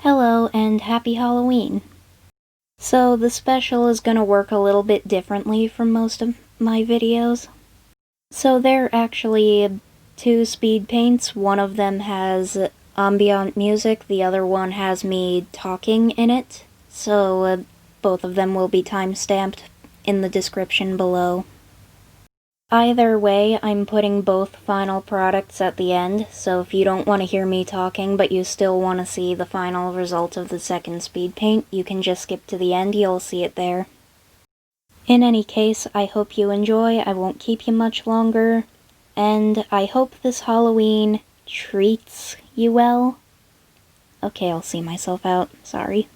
Hello and happy Halloween. So the special is gonna work a little bit differently from most of my videos. So there are actually two speed paints. One of them has ambient music, the other one has me talking in it. So both of them will be time-stamped in the description below. Either way, I'm putting both final products at the end, so if you don't want to hear me talking but you still want to see the final result of the second speed paint, you can just skip to the end, you'll see it there. In any case, I hope you enjoy, I won't keep you much longer, and I hope this Halloween treats you well. Okay, I'll see myself out, sorry.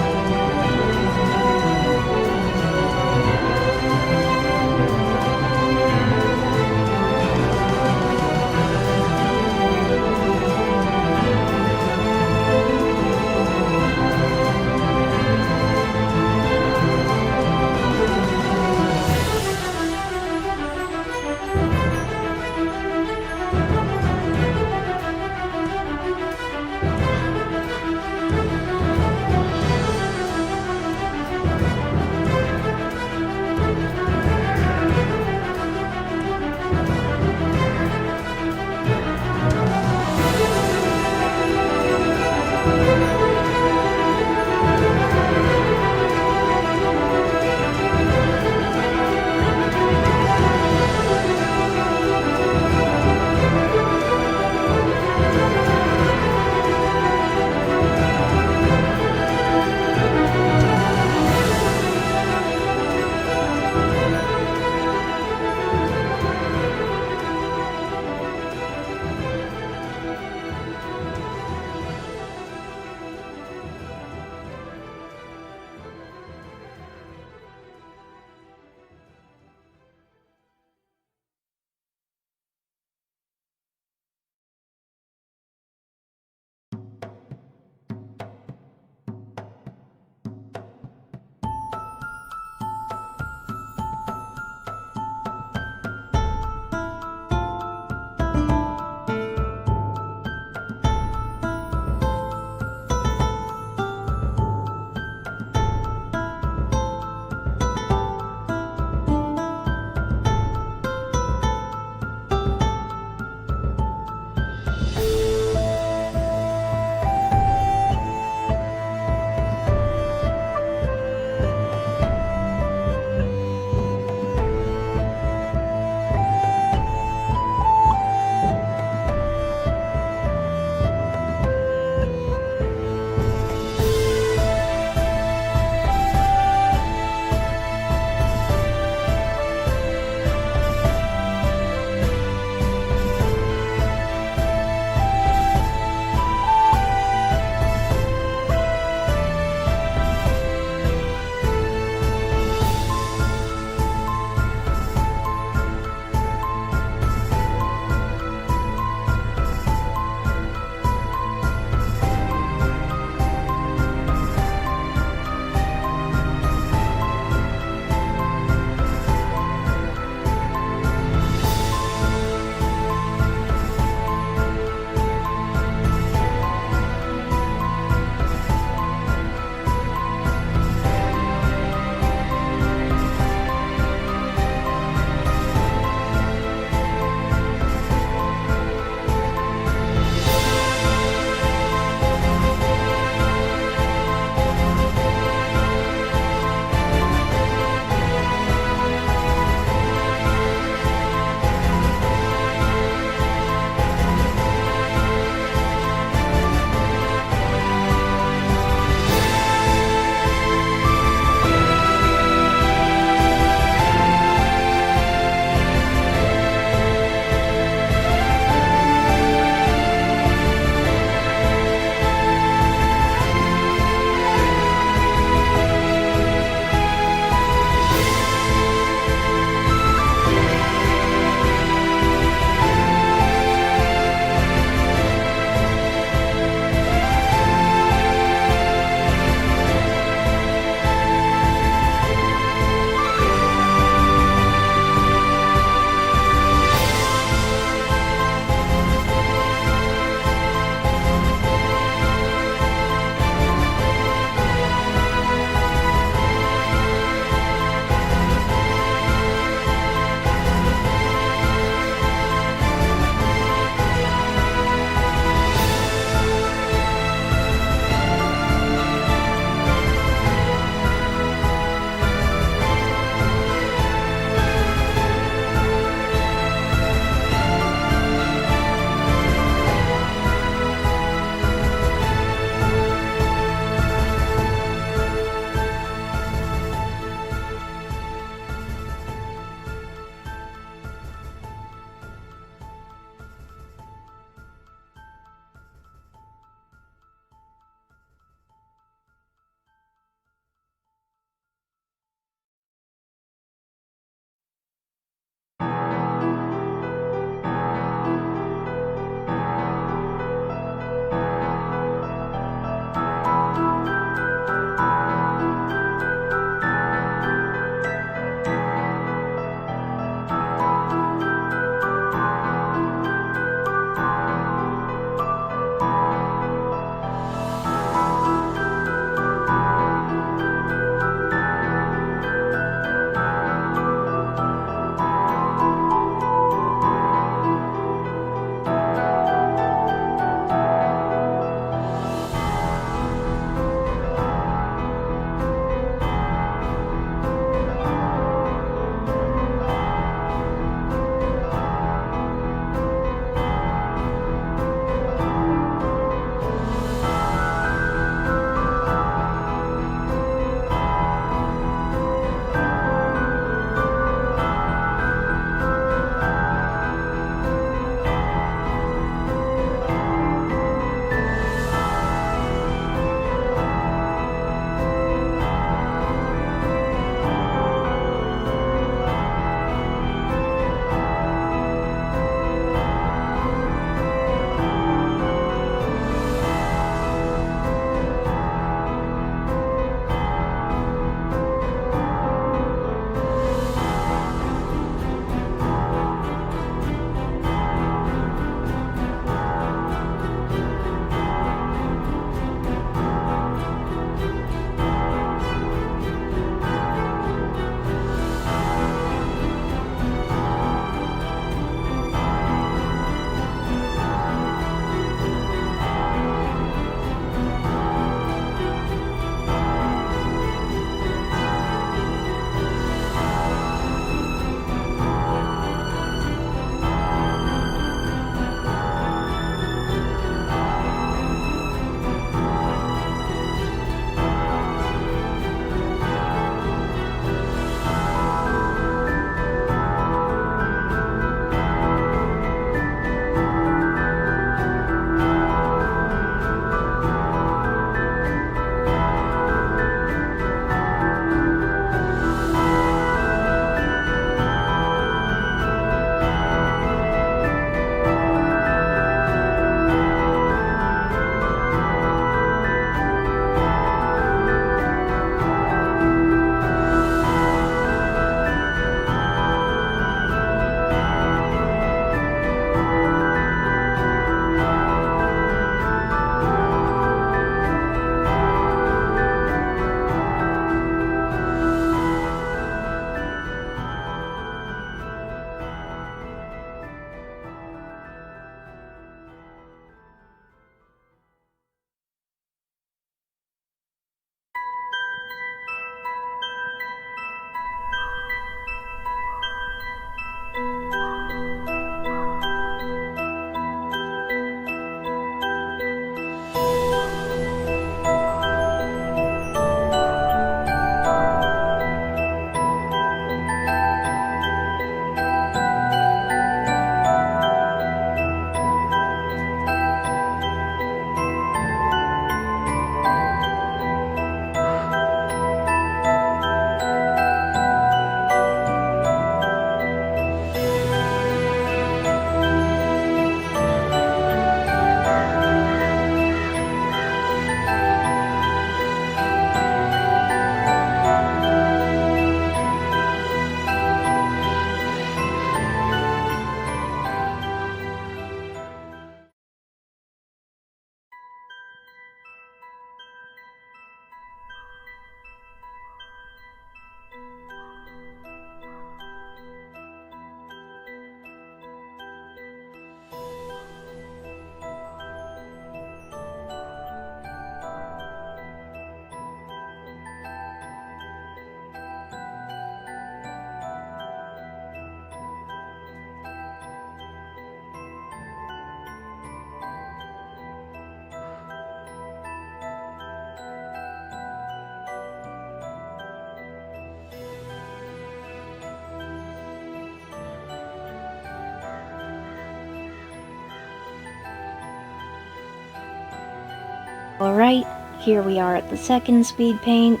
Alright, here we are at the second speed paint.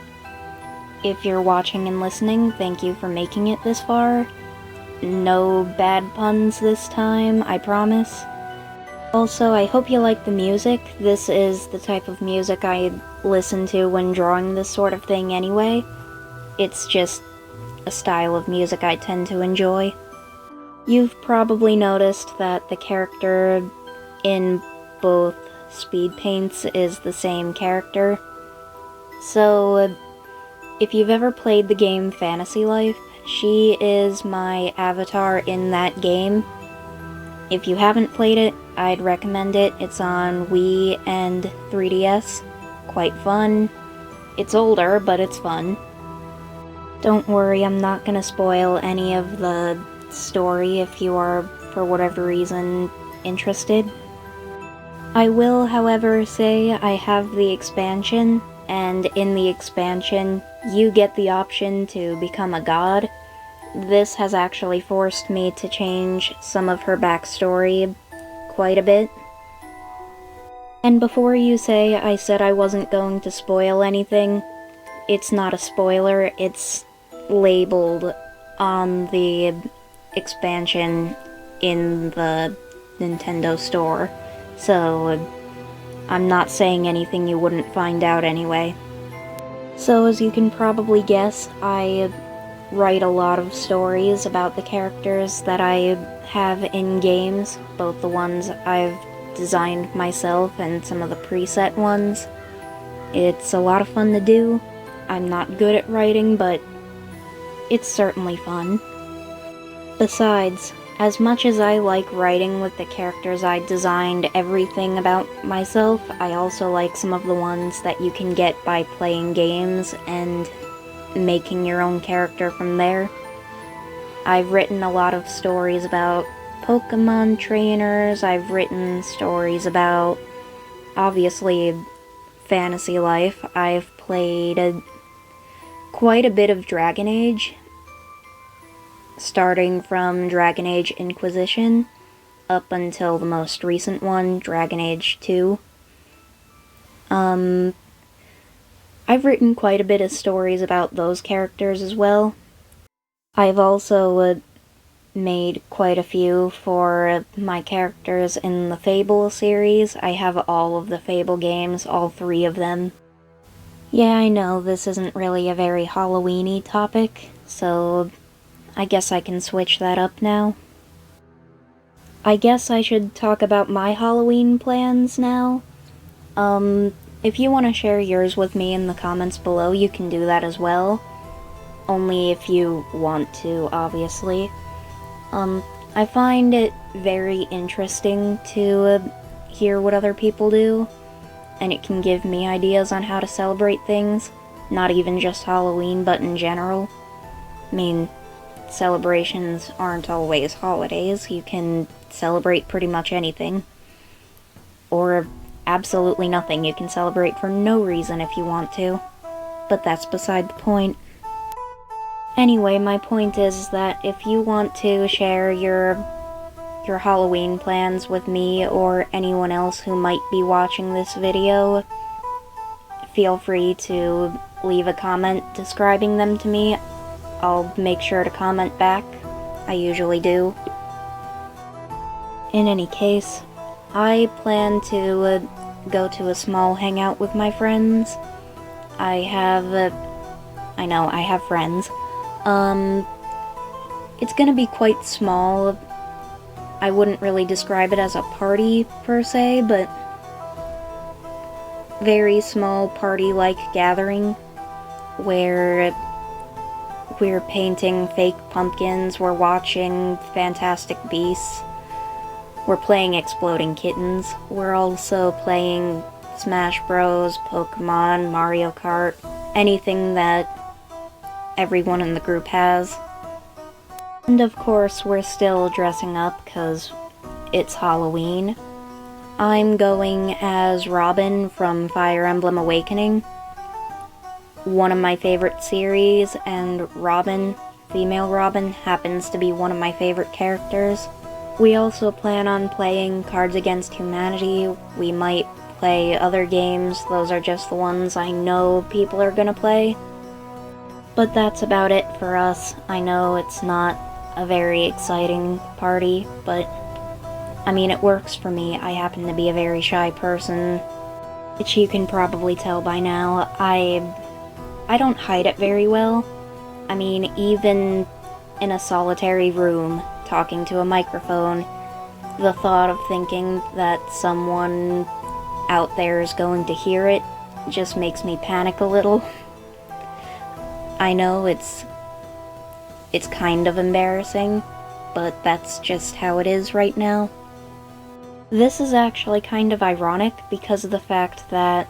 If you're watching and listening, thank you for making it this far. No bad puns this time, I promise. Also, I hope you like the music. This is the type of music I listen to when drawing this sort of thing anyway. It's just a style of music I tend to enjoy. You've probably noticed that the character in both speed paints is the same character. So, if you've ever played the game Fantasy Life, she is my avatar in that game. If you haven't played it, I'd recommend it. It's on Wii and 3DS. Quite fun. It's older, but it's fun. Don't worry, I'm not gonna spoil any of the story if you are, for whatever reason, interested. I will, however, say I have the expansion, and in the expansion, you get the option to become a god. This has actually forced me to change some of her backstory quite a bit. And before you say I said I wasn't going to spoil anything, it's not a spoiler, it's labeled on the expansion in the Nintendo store. So, I'm not saying anything you wouldn't find out anyway. So, as you can probably guess, I write a lot of stories about the characters that I have in games, both the ones I've designed myself and some of the preset ones. It's a lot of fun to do. I'm not good at writing, but it's certainly fun. Besides, as much as I like writing with the characters I designed everything about myself, I also like some of the ones that you can get by playing games and making your own character from there. I've written a lot of stories about Pokemon trainers, I've written stories about, obviously, Fantasy Life. I've played quite a bit of Dragon Age, starting from Dragon Age Inquisition up until the most recent one, Dragon Age 2. I've written quite a bit of stories about those characters as well. I've also made quite a few for my characters in the Fable series. I have all of the Fable games, all 3 of them. Yeah, I know this isn't really a very Halloween-y topic, so I guess I can switch that up now. I guess I should talk about my Halloween plans now. If you want to share yours with me in the comments below, you can do that as well. Only if you want to, obviously. I find it very interesting to hear what other people do, and it can give me ideas on how to celebrate things. Not even just Halloween, but in general. I mean, celebrations aren't always holidays. You can celebrate pretty much anything. Or absolutely nothing. You can celebrate for no reason if you want to. But that's beside the point. Anyway, my point is that if you want to share your Halloween plans with me or anyone else who might be watching this video, feel free to leave a comment describing them to me. I'll make sure to comment back. I usually do. In any case, I plan to go to a small hangout with my friends. I have friends. It's gonna be quite small. I wouldn't really describe it as a party per se, but very small party-like gathering where we're painting fake pumpkins, we're watching Fantastic Beasts, we're playing Exploding Kittens, we're also playing Smash Bros, Pokemon, Mario Kart, anything that everyone in the group has. And of course, we're still dressing up because it's Halloween. I'm going as Robin from Fire Emblem Awakening, one of my favorite series, and Robin, female Robin, happens to be one of my favorite characters. We also plan on playing Cards Against Humanity. We might play other games. Those are just the ones I know people are gonna play. But that's about it for us. I know it's not a very exciting party, but I mean, it works for me. I happen to be a very shy person, which you can probably tell by now. I don't hide it very well. I mean, even in a solitary room, talking to a microphone, the thought of thinking that someone out there is going to hear it just makes me panic a little. I know it's kind of embarrassing, but that's just how it is right now. This is actually kind of ironic because of the fact that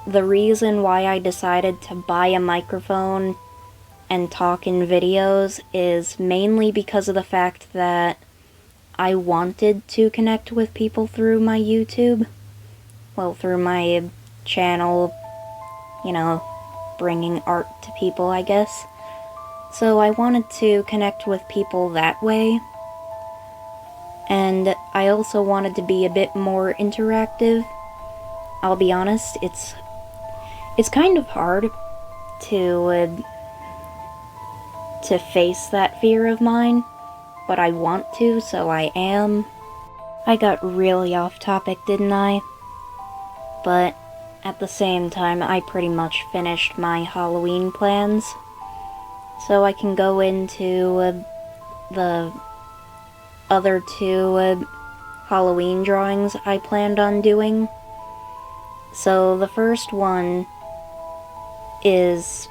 the reason why I decided to buy a microphone and talk in videos is mainly because of the fact that I wanted to connect with people through my YouTube. Well, through my channel, you know, bringing art to people, I guess. So I wanted to connect with people that way. And I also wanted to be a bit more interactive. I'll be honest, it's kind of hard to face that fear of mine, but I want to, so I am. I got really off topic, didn't I? But at the same time, I pretty much finished my Halloween plans, so I can go into the other two Halloween drawings I planned on doing. So the first one is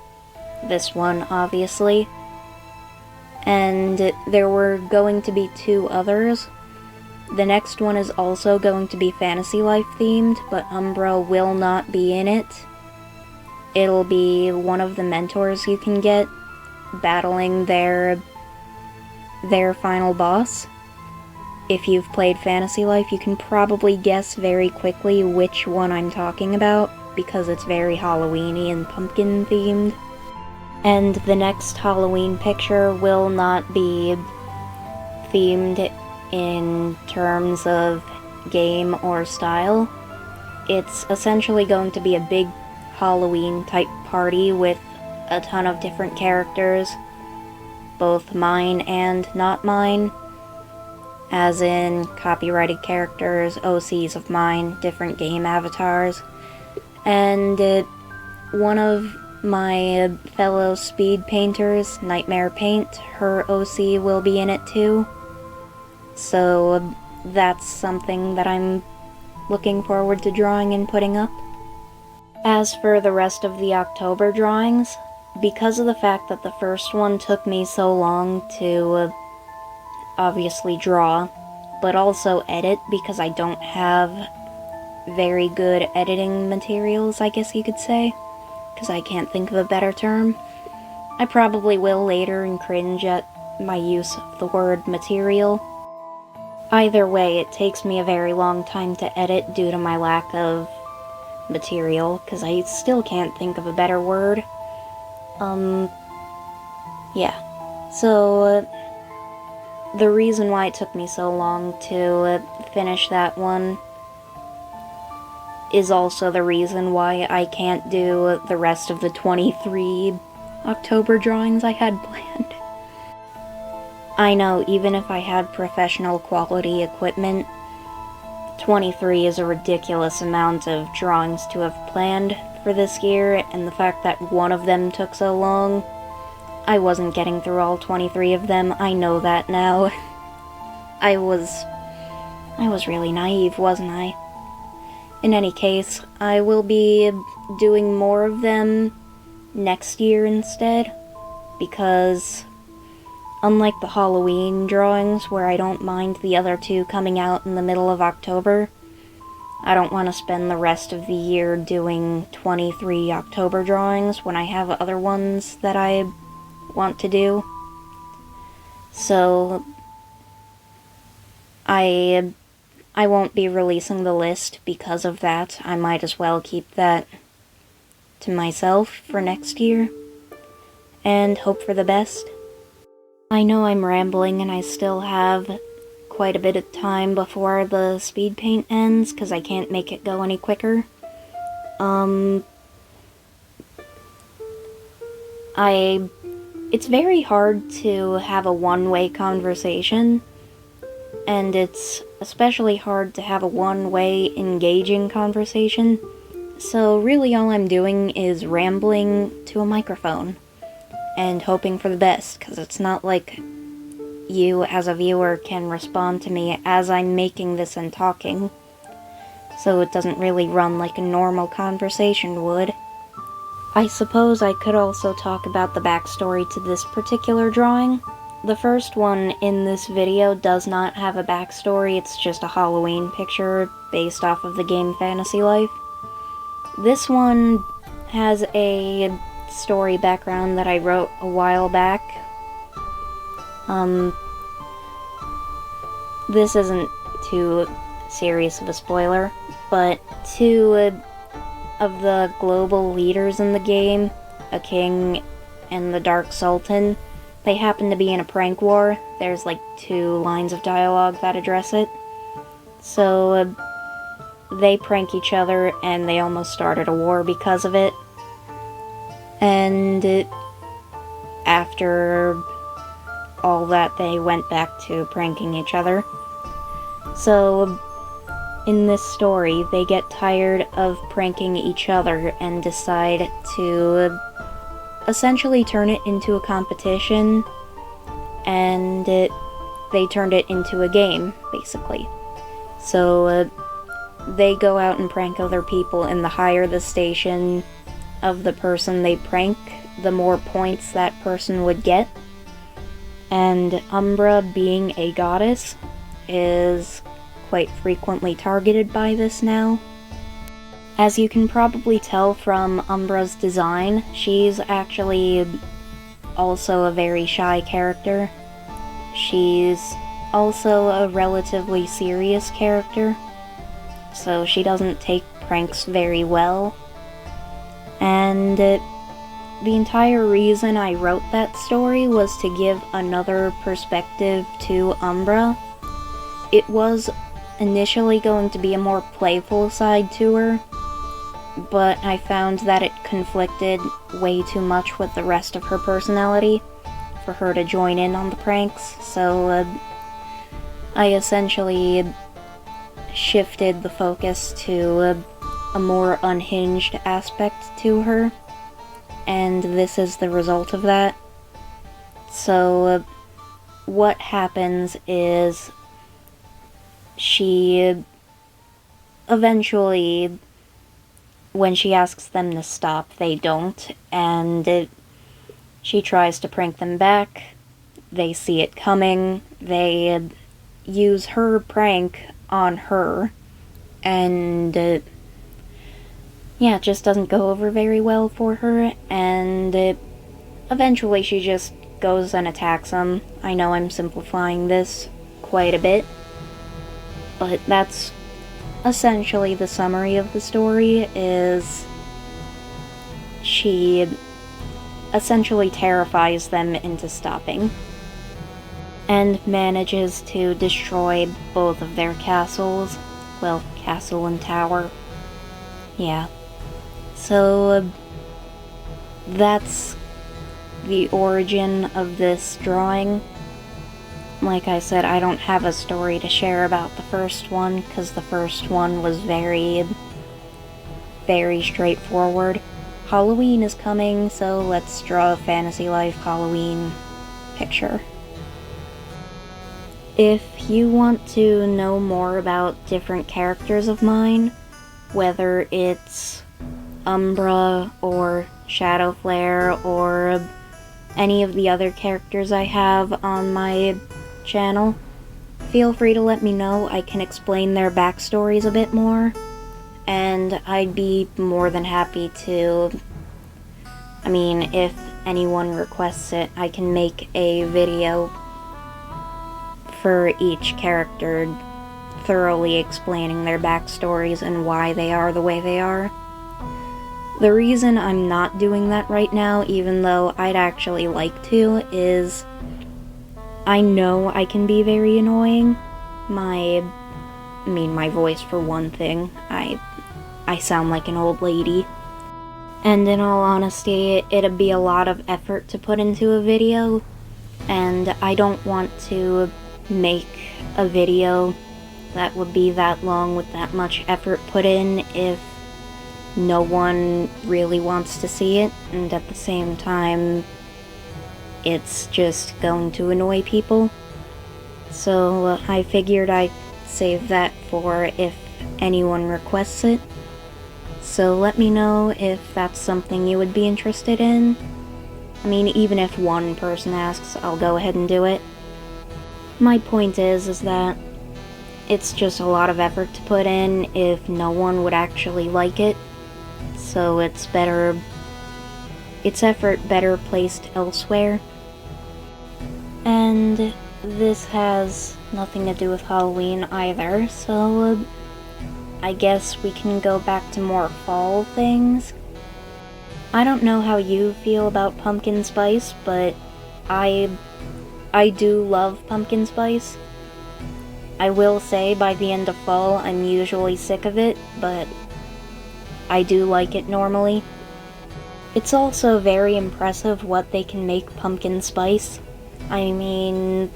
this one, obviously, and there were going to be two others. The next one is also going to be Fantasy Life themed, but Umbra will not be in it. It'll be one of the mentors you can get battling their final boss. If you've played Fantasy Life, you can probably guess very quickly which one I'm talking about, because it's very Halloween-y and pumpkin themed. And the next Halloween picture will not be themed in terms of game or style. It's essentially going to be a big Halloween type party with a ton of different characters, both mine and not mine, as in copyrighted characters, OCs of mine, different game avatars, and one of my fellow speed painters, Nightmare Paint, her OC will be in it too. So that's something that I'm looking forward to drawing and putting up. As for the rest of the October drawings, because of the fact that the first one took me so long to obviously draw, but also edit, because I don't have very good editing materials, I guess you could say, because I can't think of a better term. I probably will later and cringe at my use of the word material. Either way, it takes me a very long time to edit due to my lack of material, because I still can't think of a better word. Yeah. So, the reason why it took me so long to finish that one is also the reason why I can't do the rest of the 23 October drawings I had planned. I know, even if I had professional quality equipment, 23 is a ridiculous amount of drawings to have planned for this year, and the fact that one of them took so long, I wasn't getting through all 23 of them. I know that now. I was really naive, wasn't I? In any case, I will be doing more of them next year instead, because unlike the Halloween drawings, where I don't mind the other two coming out in the middle of October, I don't want to spend the rest of the year doing 23 October drawings when I have other ones that I want to do. So, I won't be releasing the list because of that. I might as well keep that to myself for next year, and hope for the best. I know I'm rambling and I still have quite a bit of time before the speed paint ends, because I can't make it go any quicker. It's very hard to have a one-way conversation, and it's especially hard to have a one-way engaging conversation, so really all I'm doing is rambling to a microphone, and hoping for the best, because it's not like you, as a viewer, can respond to me as I'm making this and talking, so it doesn't really run like a normal conversation would. I suppose I could also talk about the backstory to this particular drawing. The first one in this video does not have a backstory, it's just a Halloween picture based off of the game Fantasy Life. This one has a story background that I wrote a while back. This isn't too serious of a spoiler, but two of the global leaders in the game, a king and the Dark Sultan, they happen to be in a prank war. There's like 2 lines of dialogue that address it. So they prank each other and they almost started a war because of it. And after all that, they went back to pranking each other. So in this story, they get tired of pranking each other and decide to essentially turn it into a competition, and they turned it into a game, basically. So they go out and prank other people, and the higher the station of the person they prank, the more points that person would get. And Umbra, being a goddess, is quite frequently targeted by this now. As you can probably tell from Umbra's design, she's actually also a very shy character. She's also a relatively serious character, so she doesn't take pranks very well. And the entire reason I wrote that story was to give another perspective to Umbra. It was initially going to be a more playful side to her, but I found that it conflicted way too much with the rest of her personality for her to join in on the pranks, so I essentially shifted the focus to a more unhinged aspect to her, and this is the result of that. So what happens is she eventually, when she asks them to stop, they don't, and she tries to prank them back. They see it coming, they use her prank on her, and yeah, it just doesn't go over very well for her, and eventually she just goes and attacks them. I know I'm simplifying this quite a bit, but that's essentially the summary of the story. Is she essentially terrifies them into stopping, and manages to destroy both of their castles. Well, castle and tower. Yeah. So that's the origin of this drawing. Like I said, I don't have a story to share about the first one, because the first one was very, very straightforward. Halloween is coming, so let's draw a Fantasy Life Halloween picture. If you want to know more about different characters of mine, whether it's Umbra or Shadowflare or any of the other characters I have on my channel, feel free to let me know. I can explain their backstories a bit more, and I'd be more than happy to. I mean, if anyone requests it, I can make a video for each character thoroughly explaining their backstories and why they are the way they are. The reason I'm not doing that right now, even though I'd actually like to, is I know I can be very annoying, my voice for one thing. I sound like an old lady. And in all honesty, it'd be a lot of effort to put into a video, and I don't want to make a video that would be that long with that much effort put in if no one really wants to see it, and at the same time, it's just going to annoy people. So I figured I'd save that for if anyone requests it. So let me know if that's something you would be interested in. I mean, even if one person asks, I'll go ahead and do it. My point is that it's just a lot of effort to put in if no one would actually like it. So it's effort better placed elsewhere. And this has nothing to do with Halloween either, so I guess we can go back to more fall things. I don't know how you feel about pumpkin spice, but I do love pumpkin spice. I will say by the end of fall I'm usually sick of it, but I do like it normally. It's also very impressive what they can make pumpkin spice. I mean,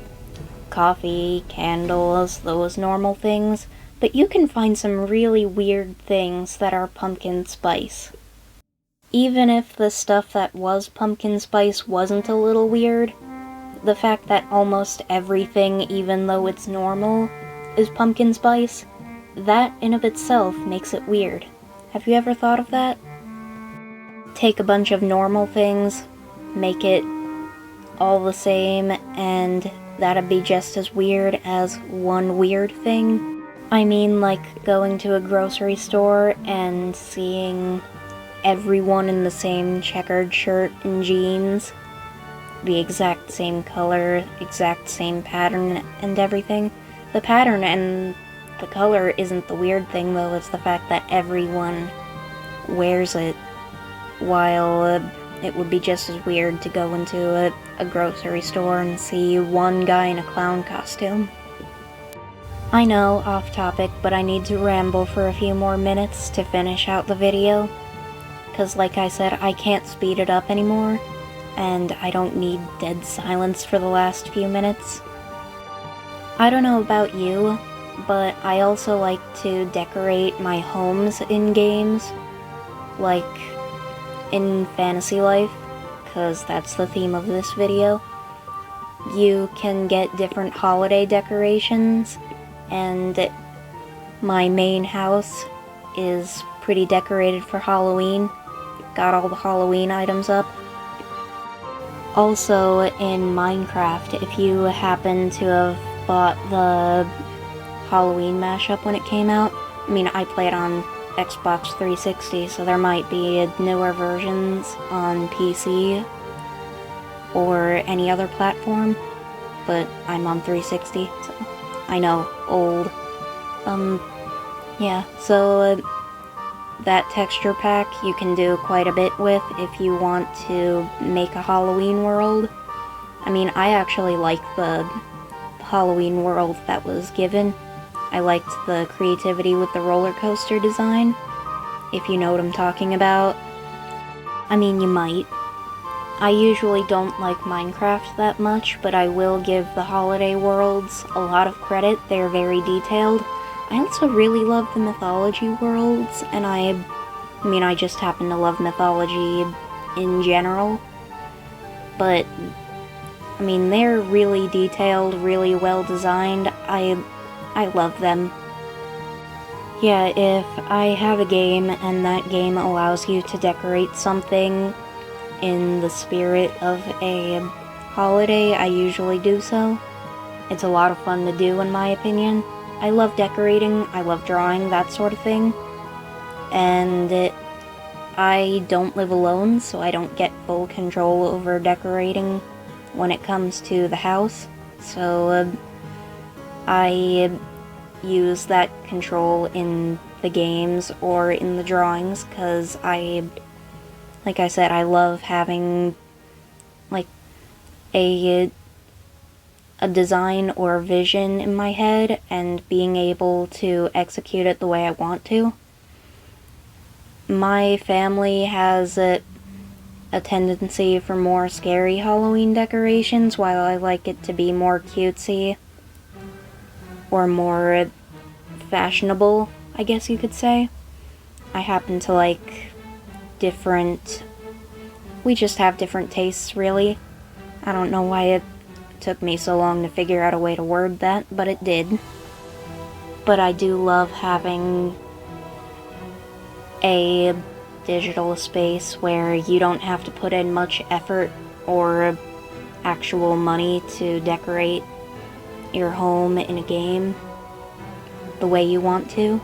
coffee, candles, those normal things, but you can find some really weird things that are pumpkin spice. Even if the stuff that was pumpkin spice wasn't a little weird, the fact that almost everything, even though it's normal, is pumpkin spice, that in of itself makes it weird. Have you ever thought of that? Take a bunch of normal things, make it all the same, and that'd be just as weird as one weird thing. I mean, like going to a grocery store and seeing everyone in the same checkered shirt and jeans, the exact same color, exact same pattern and everything. The pattern and the color isn't the weird thing though, it's the fact that everyone wears it, while it would be just as weird to go into a grocery store and see one guy in a clown costume. I know, off topic, but I need to ramble for a few more minutes to finish out the video, because like I said, I can't speed it up anymore, and I don't need dead silence for the last few minutes. I don't know about you, but I also like to decorate my homes in games, like in Fantasy Life, because that's the theme of this video. You can get different holiday decorations, and my main house is pretty decorated for Halloween. Got all the Halloween items up. Also, in Minecraft, if you happen to have bought the Halloween mashup when it came out, I mean, I play it on Xbox 360, so there might be newer versions on PC or any other platform, but I'm on 360, so I know, old. Yeah, so that texture pack you can do quite a bit with if you want to make a Halloween world. I mean, I actually like the Halloween world that was given. I liked the creativity with the roller coaster design, if you know what I'm talking about. I mean, you might. I usually don't like Minecraft that much, but I will give the holiday worlds a lot of credit. They're very detailed. I also really love the mythology worlds, and I mean, I just happen to love mythology in general. But, I mean, they're really detailed, really well designed. I love them. Yeah, if I have a game and that game allows you to decorate something in the spirit of a holiday, I usually do so. It's a lot of fun to do, in my opinion. I love decorating, I love drawing, that sort of thing. And I don't live alone, so I don't get full control over decorating when it comes to the house. So I use that control in the games or in the drawings, because like I said, I love having like a a design or vision in my head and being able to execute it the way I want to. My family has a tendency for more scary Halloween decorations, while I like it to be more cutesy or more fashionable, I guess you could say. I happen to like we just have different tastes, really. I don't know why it took me so long to figure out a way to word that, but it did. But I do love having a digital space where you don't have to put in much effort or actual money to decorate your home in a game the way you want to.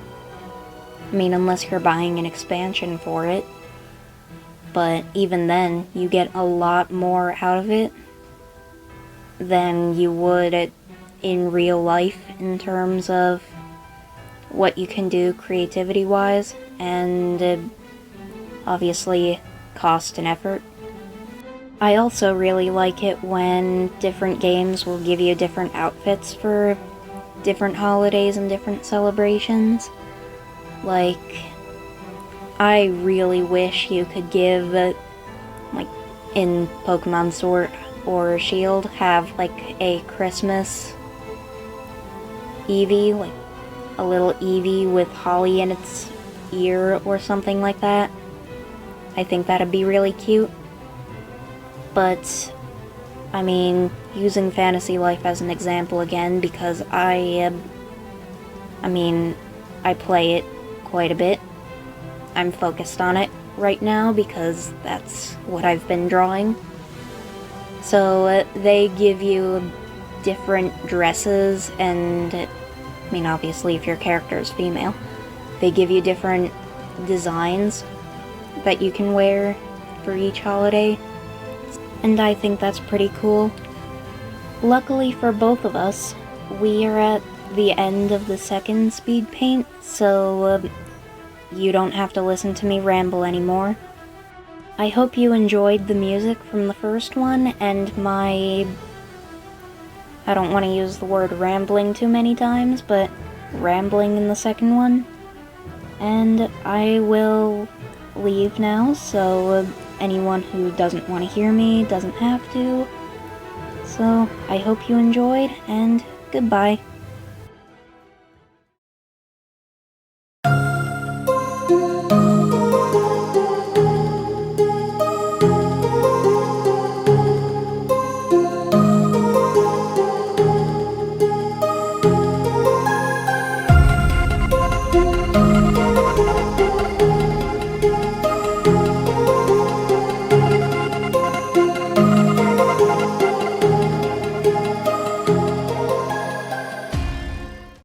I mean, unless you're buying an expansion for it. But even then, you get a lot more out of it than you would in real life in terms of what you can do creativity-wise, and obviously cost and effort. I also really like it when different games will give you different outfits for different holidays and different celebrations. Like, I really wish you could give, like, in Pokemon Sword or Shield, have, like, a Christmas Eevee, like, a little Eevee with holly in its ear or something like that. I think that'd be really cute. But, I mean, using Fantasy Life as an example again, because I play it quite a bit. I'm focused on it right now because that's what I've been drawing. So they give you different dresses, and I mean, obviously if your character is female, they give you different designs that you can wear for each holiday, and I think that's pretty cool. Luckily for both of us, we are at the end of the second speed paint, so you don't have to listen to me ramble anymore. I hope you enjoyed the music from the first one, and I don't want to use the word rambling too many times, but rambling in the second one. And I will leave now, so anyone who doesn't want to hear me doesn't have to. So I hope you enjoyed, and goodbye.